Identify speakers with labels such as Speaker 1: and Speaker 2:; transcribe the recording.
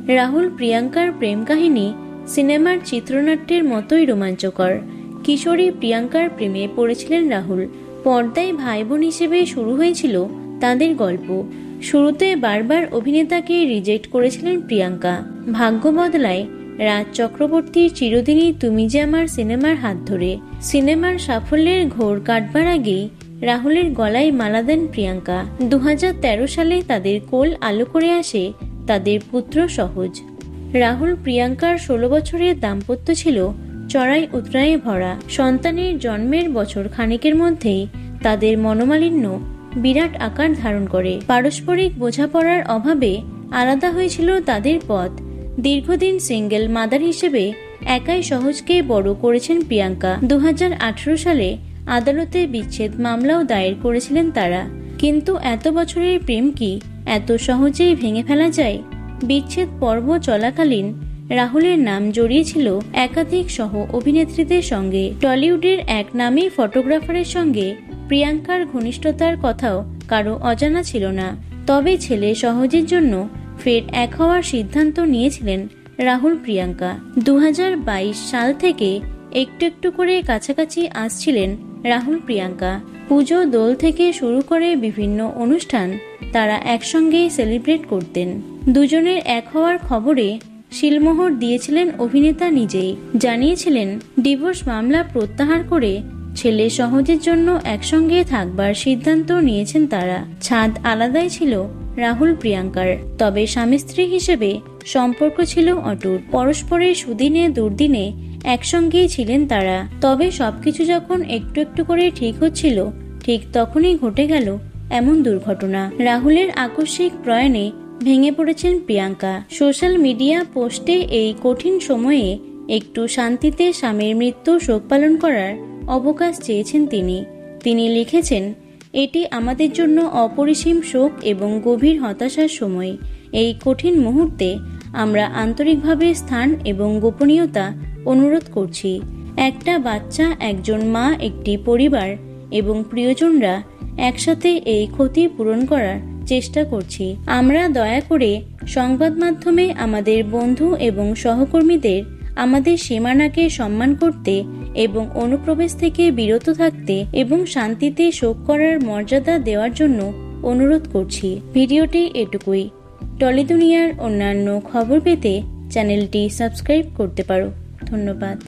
Speaker 1: রাহুল প্রিয়াঙ্কার প্রেম কাহিনী সিনেমার চিত্রনাট্যের মতোই রোমাঞ্চকর। কিশোরী প্রিয়াঙ্কার প্রেমে পড়েছিলেন রাহুল। পর্দায় ভাই বোন হিসেবে শুরু হয়েছিল তাদের গল্প। শুরুতে বারবার অভিনেতাকে রিজেক্ট করেছিলেন প্রিয়াঙ্কা। ভাগ্য বদলায় রাজ চক্রবর্তীর চিরদিনই তুমি যে আমার সিনেমার হাত ধরে। সিনেমার সাফল্যের ঘোর কাটবার আগেই রাহুলের গলায় মালা দেন প্রিয়াঙ্কা। 2013 সালে তাদের কোল আলো করে আসে তাদের পুত্র সহজ। রাহুল প্রিয়াঙ্কার 16 বছরের দাম্পত্য ছিল চড়াই উতরায়ে ভরা। সন্তানের জন্মের বছর খানেকের মধ্যেই তাদের মনোমালিন্য বিরাট আকার ধারণ করে। পারস্পরিক বোঝাপড়ার অভাবে আলাদা হয়েছিল তাদের পথ। দীর্ঘদিন সিঙ্গেল মাদার হিসেবে একাই সহজকে বড় করেছেন প্রিয়াঙ্কা। 2018 সালে আদালতে বিচ্ছেদ মামলাও দায়ের করেছিলেন তারা। কিন্তু এত বছরের প্রেম কি এত সহজেই ভেঙে ফেলা যায়? বিচ্ছেদ পর্ব চলাকালীন রাহুলের নাম জড়িয়েছিল একাধিক সহ অভিনেত্রীদের সঙ্গে। টলিউডের এক নামী ফটোগ্রাফারের সঙ্গে প্রিয়াঙ্কার ঘনিষ্ঠতার কথাও কারো অজানা ছিল না। তবে ছেলে সহজের জন্য ফের এক হওয়ার সিদ্ধান্ত নিয়েছিলেন রাহুল প্রিয়াঙ্কা। 2022 সাল থেকে একটু একটু করে কাছাকাছি আসছিলেন রাহুল প্রিয়াঙ্কা। পুজো দোল থেকে শুরু করে বিভিন্ন অনুষ্ঠান তারা একসঙ্গেই সেলিব্রেট করতেন। দুজনের এক হওয়ার খবরে শিলমোহর দিয়েছিলেন অভিনেতা নিজেই। জানিয়েছিলেন ডিভোর্স মামলা প্রত্যাহার করে ছেলে সহজের জন্য একসঙ্গে থাকবার সিদ্ধান্ত নিয়েছেন তারা। ছাদ আলাদাই ছিল রাহুল প্রিয়াঙ্কার, তবে স্বামী স্ত্রী হিসেবে সম্পর্ক ছিল অটুট। পরস্পরের সুদিনে দুর্দিনে একসঙ্গেই ছিলেন তারা। তবে সবকিছু যখন একটু একটু করে ঠিক হচ্ছিল, ঠিক তখনই ঘটে গেল এমন দুর্ঘটনা। রাহুলের আকস্মিক প্রয়াণে ভেঙে পড়েছেন প্রিয়াঙ্কা। সোশ্যাল মিডিয়া পোস্টে এই কঠিন সময়ে একটু শান্তিতে স্বামীর মৃত্যু শোক পালন করার অবকাশ চেয়েছেন তিনি লিখেছেন, এটি আমাদের জন্য অপরিসীম শোক এবং গভীর হতাশার সময়। এই কঠিন মুহূর্তে আমরা আন্তরিকভাবে স্থান এবং গোপনীয়তা অনুরোধ করছি। একটা বাচ্চা, একজন মা, একটি পরিবার এবং প্রিয়জনরা একসাথে এই ক্ষতি পূরণ করার চেষ্টা করছি। আমরা দয়া করে সংবাদ মাধ্যমে আমাদের বন্ধু এবং সহকর্মীদের আমাদের সীমানাকে সম্মান করতে এবং অনুপ্রবেশ থেকে বিরত থাকতে এবং শান্তিতে শোক করার মর্যাদা দেওয়ার জন্য অনুরোধ করছি। ভিডিওটি এটুকুই। টলি দুনিয়ার অন্যান্য খবর পেতে চ্যানেলটি সাবস্ক্রাইব করতে পারো। ধন্যবাদ।